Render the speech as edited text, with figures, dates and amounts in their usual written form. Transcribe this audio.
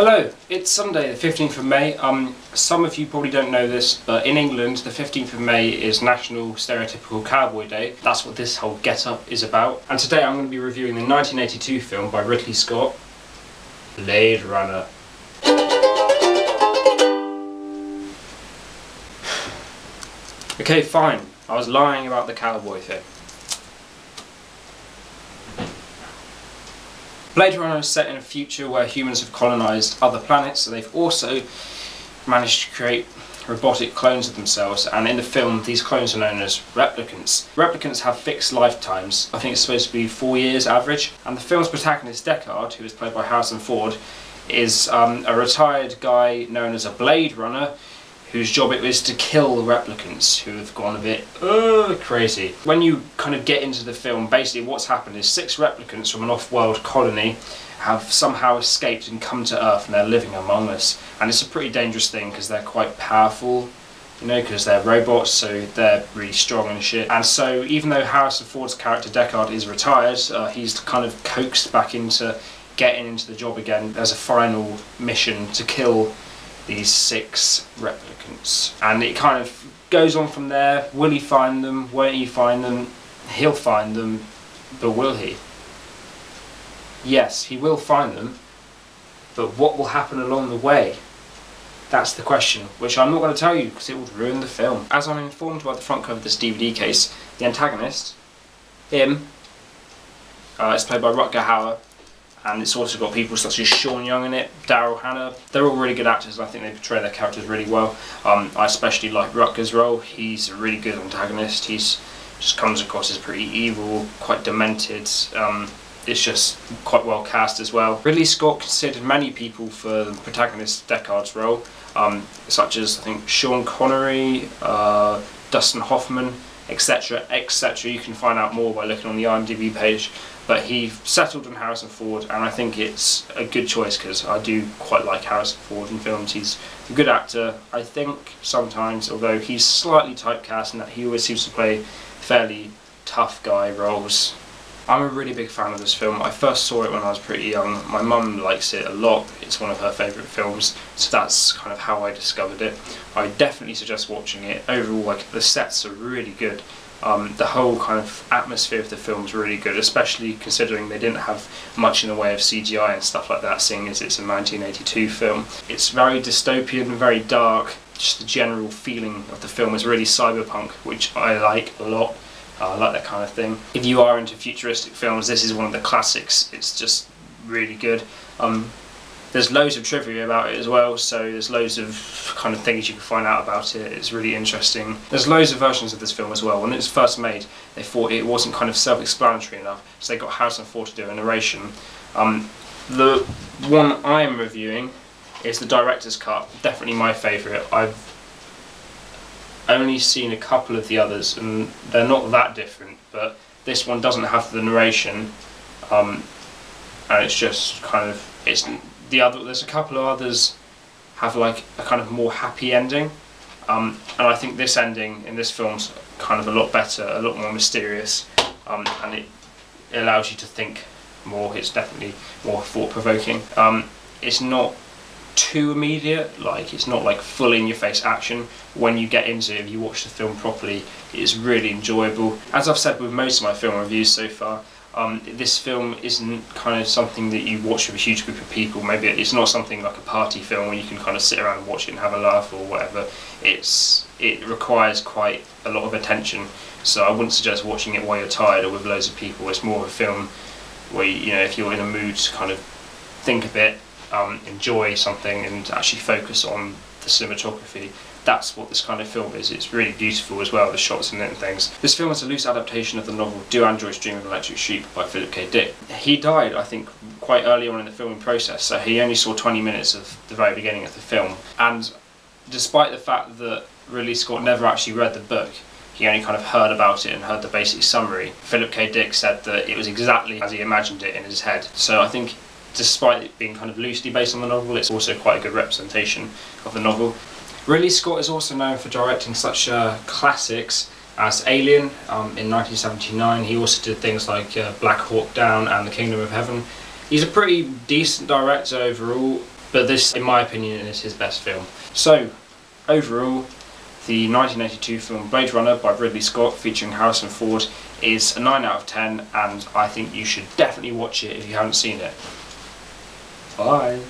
Hello, it's Sunday the 15th of May. Some of you probably don't know this, but in England the 15th of May is National Stereotypical Cowboy Day. That's what this whole get-up is about. And today I'm going to be reviewing the 1982 film by Ridley Scott, Blade Runner. Okay, fine. I was lying about the cowboy thing. Blade Runner is set in a future where humans have colonised other planets, so they've also managed to create robotic clones of themselves, and in the film these clones are known as replicants. Replicants have fixed lifetimes. I think it's supposed to be 4 years average, and the film's protagonist Deckard, who is played by Harrison Ford, is a retired guy known as a Blade Runner, whose job it is to kill replicants who have gone a bit crazy. When you kind of get into the film, basically what's happened is 6 replicants from an off-world colony have somehow escaped and come to Earth, and they're living among us. And it's a pretty dangerous thing because they're quite powerful, you know, because they're robots, so they're really strong and shit. And so even though Harrison Ford's character Deckard is retired, he's kind of coaxed back into getting into the job again. There's a final mission to kill these 6 replicants, and it kind of goes on from there. Will he find them? Won't he find them? He'll find them, but will he? Yes, he will find them, but what will happen along the way? That's the question, which I'm not going to tell you because it would ruin the film. As I'm informed by the front cover of this DVD case, the antagonist, him, is played by Rutger Hauer. And it's also got people such as Sean Young in it, Daryl Hannah. They're all really good actors, and I think they portray their characters really well. I especially like Rutger's role. He's a really good antagonist. He's just comes across as pretty evil, quite demented. It's just quite well cast as well. Ridley Scott considered many people for the protagonist Deckard's role, such as I think Sean Connery, Dustin Hoffman, etc, etc. You can find out more by looking on the IMDb page. But he settled on Harrison Ford, and I think it's a good choice because I do quite like Harrison Ford in films. He's a good actor, I think, sometimes, although he's slightly typecast in that he always seems to play fairly tough guy roles. I'm a really big fan of this film. I first saw it when I was pretty young. My mum likes it a lot. It's one of her favourite films, so that's kind of how I discovered it. I definitely suggest watching it. Overall, like, the sets are really good. The whole kind of atmosphere of the film is really good, especially considering they didn't have much in the way of CGI and stuff like that, seeing as it's a 1982 film. It's very dystopian, very dark. Just the general feeling of the film is really cyberpunk, which I like a lot. I like that kind of thing. If you are into futuristic films, this is one of the classics. It's just really good. There's loads of trivia about it as well, so there's loads of kind of things you can find out about it. It's really interesting. There's loads of versions of this film as well. When it was first made, they thought it wasn't kind of self-explanatory enough, so they got Harrison Ford to do a narration. The one I'm reviewing is the director's cut, definitely my favourite. I've only seen a couple of the others, and they're not that different, but this one doesn't have the narration, and it's just kind of, there's a couple of others have like a kind of more happy ending, and I think this ending in this film's kind of a lot better, a lot more mysterious, and it allows you to think more. It's definitely more thought-provoking. It's not too immediate, like it's not like full in-your-face action. When you get into it, if you watch the film properly, it's really enjoyable. As I've said with most of my film reviews so far, this film isn't kind of something that you watch with a huge group of people. Maybe it's not something like a party film where you can kind of sit around and watch it and have a laugh or whatever. It requires quite a lot of attention, so I wouldn't suggest watching it while you're tired or with loads of people. It's more of a film where you know, if you're in a mood to kind of think a bit, enjoy something and actually focus on the cinematography. That's what this kind of film is. It's really beautiful as well, the shots in it and things. This film is a loose adaptation of the novel Do Androids Dream of Electric Sheep by Philip K. Dick. He died, I think, quite early on in the filming process, so he only saw 20 minutes of the very beginning of the film. And despite the fact that Ridley Scott never actually read the book, he only kind of heard about it and heard the basic summary, Philip K. Dick said that it was exactly as he imagined it in his head. So I think, despite it being kind of loosely based on the novel, it's also quite a good representation of the novel. Ridley Scott is also known for directing such classics as Alien in 1979. He also did things like Black Hawk Down and The Kingdom of Heaven. He's a pretty decent director overall. But this, in my opinion, is his best film. So, overall, the 1982 film Blade Runner by Ridley Scott featuring Harrison Ford is a 9 out of 10, and I think you should definitely watch it if you haven't seen it. Bye.